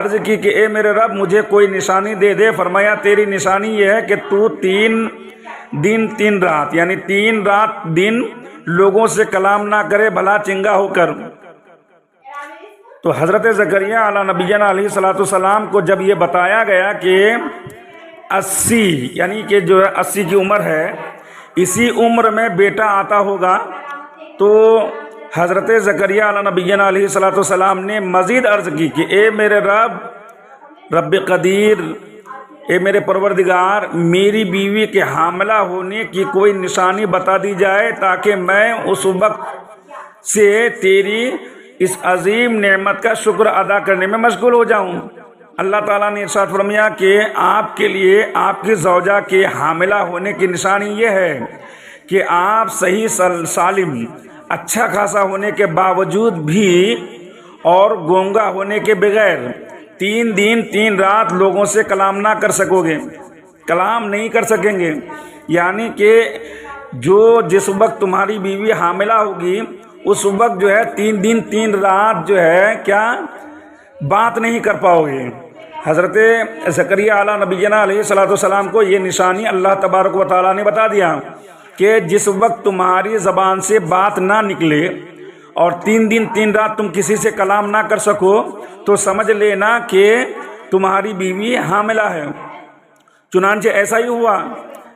عرض کی کہ اے میرے رب مجھے کوئی نشانی دے دے۔ فرمایا تیری نشانی یہ ہے کہ تو 3 دن 3 رات یعنی 3 رات دن لوگوں سے کلام نہ کرے بھلا چنگا ہو کر۔ تو حضرت زکریہ علیہ نبینا علیہ الصلوۃ والسلام کو جب یہ بتایا گیا کہ 80 یعنی کہ جو ہے 80 کی عمر ہے، اسی عمر میں بیٹا آتا ہوگا، تو حضرت زکریہ علیہ نبینا علیہ الصلوۃ والسلام نے مزید عرض کی کہ اے میرے رب قدیر، اے میرے پروردگار، میری بیوی کے حاملہ ہونے کی کوئی نشانی بتا دی جائے تاکہ میں اس وقت سے تیری اس عظیم نعمت کا شکر ادا کرنے میں مشغول ہو جاؤں۔ اللہ تعالیٰ نے ارشاد فرمایا کہ آپ کے لیے آپ کی زوجہ کے حاملہ ہونے کی نشانی یہ ہے کہ آپ صحیح سالم اچھا خاصا ہونے کے باوجود بھی اور گونگا ہونے کے بغیر 3 دن 3 رات لوگوں سے کلام نہ کر سکو گے، کلام نہیں کر سکیں گے۔ یعنی کہ جس وقت تمہاری بیوی حاملہ ہوگی اس وقت جو ہے 3 دن 3 رات جو ہے کیا بات نہیں کر پاؤ گے۔ حضرت زکریہ علیہ نبینا علیہ الصلوۃ والسلام کو یہ نشانی اللہ تبارک و تعالیٰ نے بتا دیا کہ جس وقت تمہاری زبان سے بات نہ نکلے اور 3 دن 3 رات تم کسی سے کلام نہ کر سکو تو سمجھ لینا کہ تمہاری بیوی حاملہ ہے۔ چنانچہ ایسا ہی ہوا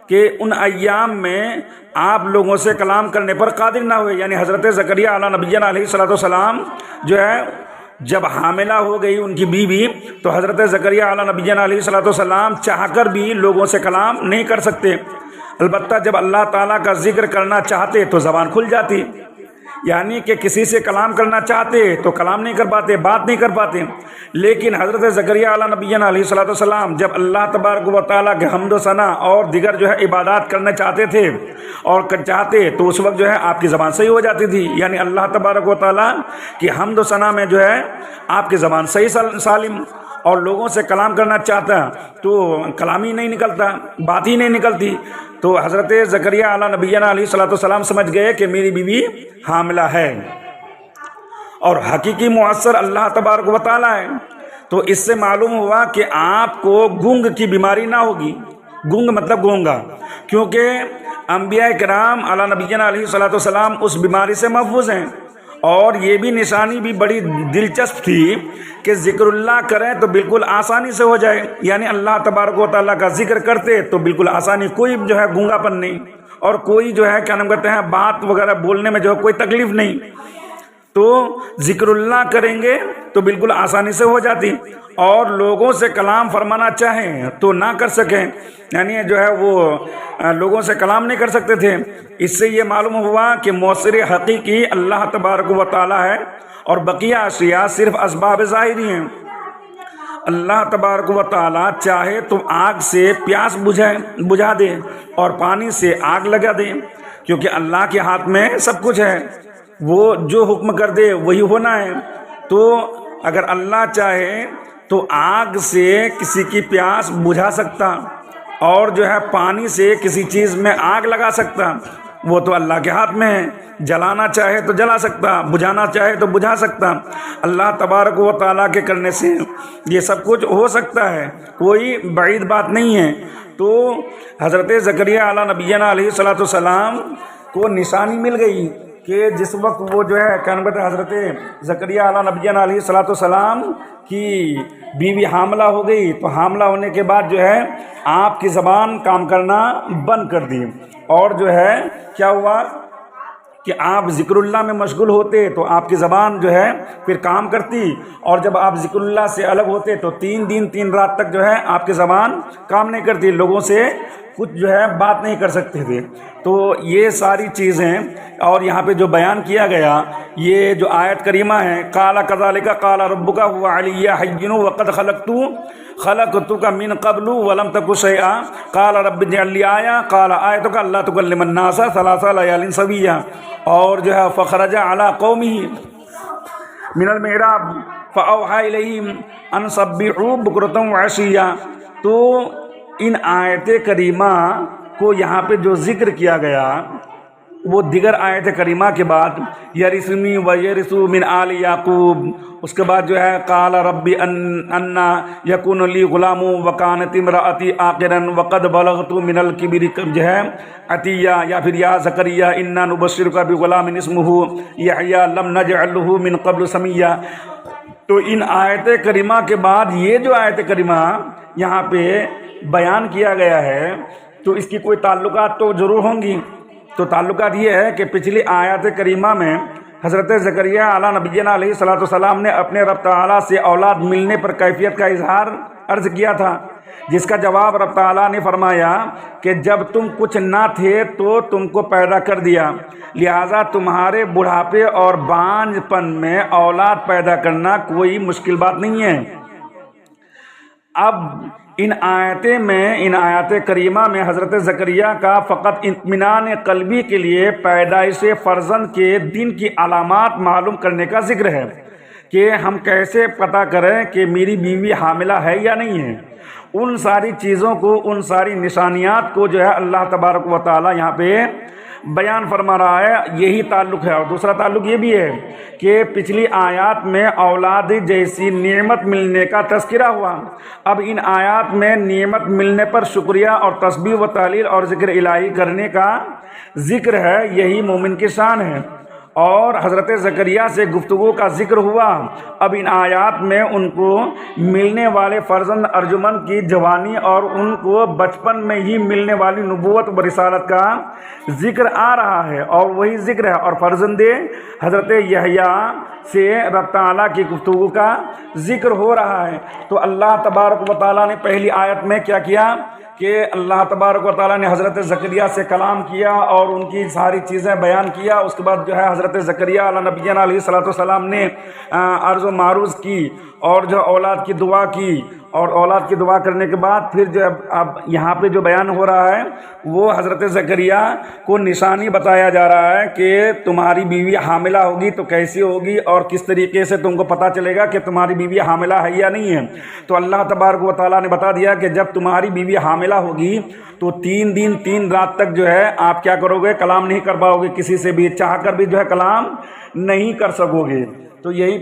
کہ ان ایام میں آپ لوگوں سے کلام کرنے پر قادر نہ ہوئے، یعنی حضرت زکریہ علیہ نبینا علیہ الصلوۃ والسلام جو ہے جب حاملہ ہو گئی ان کی بیوی، تو حضرت زکریہ علیہ نبینا علیہ الصلوۃ والسلام چاہ کر بھی لوگوں سے کلام نہیں کر سکتے۔ البتہ جب اللہ تعالیٰ کا ذکر کرنا چاہتے تو زبان کھل جاتی، یعنی کہ کسی سے کلام کرنا چاہتے تو کلام نہیں کر پاتے، بات نہیں کر پاتے۔ لیکن حضرت زکریہ علیہ نبینا علیہ الصلوۃ والسلام جب اللہ تبارک و تعالیٰ کے حمد و ثنا اور دیگر جو ہے عبادات کرنا چاہتے تھے اور چاہتے تو اس وقت جو ہے آپ کی زبان صحیح ہو جاتی تھی، یعنی اللہ تبارک و تعالیٰ کی حمد و ثنا میں جو ہے آپ کی زبان صحیح سالم، اور لوگوں سے کلام کرنا چاہتا تو کلام ہی نہیں نکلتا، بات ہی نہیں نکلتی۔ تو حضرت زکریہ علیہ نبینا علیہ الصلوۃ والسلام سمجھ گئے کہ میری بیوی حاملہ ہے اور حقیقی مؤثر اللہ تبارک و تعالیٰ ہے۔ تو اس سے معلوم ہوا کہ آپ کو گونگ کی بیماری نہ ہوگی۔ گونگ مطلب گونگا، کیونکہ انبیاء کرام علیہ نبینا علیہ الصلوۃ والسلام اس بیماری سے محفوظ ہیں۔ اور یہ بھی نشانی بھی بڑی دلچسپ تھی کہ ذکر اللہ کریں تو بالکل آسانی سے ہو جائے، یعنی اللہ تبارک و تعالیٰ کا ذکر کرتے تو بالکل آسانی، کوئی جو ہے گونگا پن نہیں اور کوئی جو ہے کیا نام کہتے ہیں بات وغیرہ بولنے میں جو ہے کوئی تکلیف نہیں۔ تو ذکر اللہ کریں گے تو بالکل آسانی سے ہو جاتی، اور لوگوں سے کلام فرمانا چاہیں تو نہ کر سکیں، یعنی جو ہے وہ لوگوں سے کلام نہیں کر سکتے تھے۔ اس سے یہ معلوم ہوا کہ مؤثر حقیقی اللہ تبارک و تعالیٰ ہے اور بقیہ اشیاء صرف اسباب ظاہری ہیں۔ اللہ تبارک و تعالیٰ چاہے تو آگ سے پیاس بجھا دے اور پانی سے آگ لگا دے، کیونکہ اللہ کے ہاتھ میں سب کچھ ہے، وہ جو حکم کر دے وہی ہونا ہے۔ تو اگر اللہ چاہے تو آگ سے کسی کی پیاس بجھا سکتا اور جو ہے پانی سے کسی چیز میں آگ لگا سکتا، وہ تو اللہ کے ہاتھ میں ہے۔ جلانا چاہے تو جلا سکتا، بجھانا چاہے تو بجھا سکتا۔ اللہ تبارک و تعالیٰ کے کرنے سے یہ سب کچھ ہو سکتا ہے، کوئی بعید بات نہیں ہے۔ تو حضرت زکریہ علیہ نبینا علیہ الصلوۃ والسلام کو نشانی مل گئی کہ جس وقت وہ جو ہے کیا نام کہتے ہیں حضرت زکریہ علیہ نبینا علیہ الصلوۃ والسلام کی بیوی حاملہ ہو گئی، تو حاملہ ہونے کے بعد جو ہے آپ کی زبان کام کرنا بند کر دی، اور جو ہے کیا ہوا کہ آپ ذکر اللہ میں مشغول ہوتے تو آپ کی زبان جو ہے پھر کام کرتی، اور جب آپ ذکر اللہ سے الگ ہوتے تو 3 دن 3 رات تک جو ہے آپ کی زبان کام نہیں کرتی، لوگوں سے کچھ جو ہے بات نہیں کر سکتے تھے۔ تو یہ ساری چیزیں اور یہاں پہ جو بیان کیا گیا یہ جو آیت کریمہ ہے، قال کذالک قال ربک هو علی حین وقد خلقتک من قبل ولم تک شیئا قال رب اجعل لی آیہ قال آیتک الا تکلم الناس 3 لیال سویا، اور جو ہے فخرج علی قومه من المحراب فاوحى الیہم ان سبحوا بکرۃ وعشیا۔ تو ان آیت کریمہ کو یہاں پہ جو ذکر کیا گیا وہ دیگر آیت کریمہ کے بعد یرثنی و یرث من آل یعقوب، اس کے بعد جو ہے قال ربی انا یکون لی غلام وکانت امراتی عاقرا وقد بلغت من الکبر جو ہے عتیہ، یا پھر یا زکریا انا نبشرک بغلام اسمہ یحییٰ لم نجعل له من قبل سمیہ۔ تو ان آیت کریمہ کے بعد یہ جو آیت کریمہ یہاں پہ بیان کیا گیا ہے تو اس کی کوئی تعلقات تو ضرور ہوں گی۔ تو تعلقات یہ ہے کہ پچھلی آیات کریمہ میں حضرت زکریہ علیہ نبینا علیہ الصلوۃ والسلام نے اپنے رب تعالیٰ سے اولاد ملنے پر کیفیت کا اظہار عرض کیا تھا، جس کا جواب رب تعالیٰ نے فرمایا کہ جب تم کچھ نہ تھے تو تم کو پیدا کر دیا، لہٰذا تمہارے بڑھاپے اور بانجھ پن میں اولاد پیدا کرنا کوئی مشکل بات نہیں ہے۔ اب ان آیات کریمہ میں حضرت زکریہ کا فقط اطمینان قلبی کے لیے پیدائش فرزند کے دن کی علامات معلوم کرنے کا ذکر ہے کہ ہم کیسے پتہ کریں کہ میری بیوی حاملہ ہے یا نہیں ہے۔ ان ساری چیزوں کو، ان ساری نشانیات کو جو ہے اللہ تبارک و تعالی یہاں پہ بیان فرما رہا ہے، یہی تعلق ہے۔ اور دوسرا تعلق یہ بھی ہے کہ پچھلی آیات میں اولاد جیسی نعمت ملنے کا تذکرہ ہوا، اب ان آیات میں نعمت ملنے پر شکریہ اور تسبیح و تحلیل اور ذکر الہی کرنے کا ذکر ہے، یہی مومن کی شان ہے۔ اور حضرت زکریہ سے گفتگو کا ذکر ہوا، اب ان آیات میں ان کو ملنے والے فرزند ارجمن کی جوانی اور ان کو بچپن میں ہی ملنے والی نبوت و رسالت کا ذکر آ رہا ہے، اور وہی ذکر ہے۔ اور فرزند حضرت یحییٰ سے رب تعالیٰ کی گفتگو کا ذکر ہو رہا ہے۔ تو اللہ تبارک و تعالیٰ نے پہلی آیت میں کیا کیا کہ اللہ تبارک و تعالیٰ نے حضرت زکریہ سے کلام کیا اور ان کی ساری چیزیں بیان کیا۔ اس کے بعد جو ہے حضرت زکریہ علیہ نبینا علیہ الصلوۃ والسلام نے عرض و معروض کی اور جو اولاد کی دعا کی، اور اولاد کی دعا کرنے کے بعد پھر جو اب یہاں پہ جو بیان ہو رہا ہے وہ حضرت زکریہ کو نشانی بتایا جا رہا ہے کہ تمہاری بیوی حاملہ ہوگی تو کیسی ہوگی اور کس طریقے سے تم کو پتہ چلے گا کہ تمہاری بیوی حاملہ ہے یا نہیں ہے۔ تو اللہ تبارک و تعالیٰ نے بتا دیا کہ جب تمہاری بیوی حاملہ ہوگی تو 3 دن 3 رات تک جو ہے آپ کیا کرو گے، کلام نہیں کر پاؤ گے، کسی سے بھی چاہ کر بھی جو ہے کلام نہیں کر سکو گے۔ تو یہی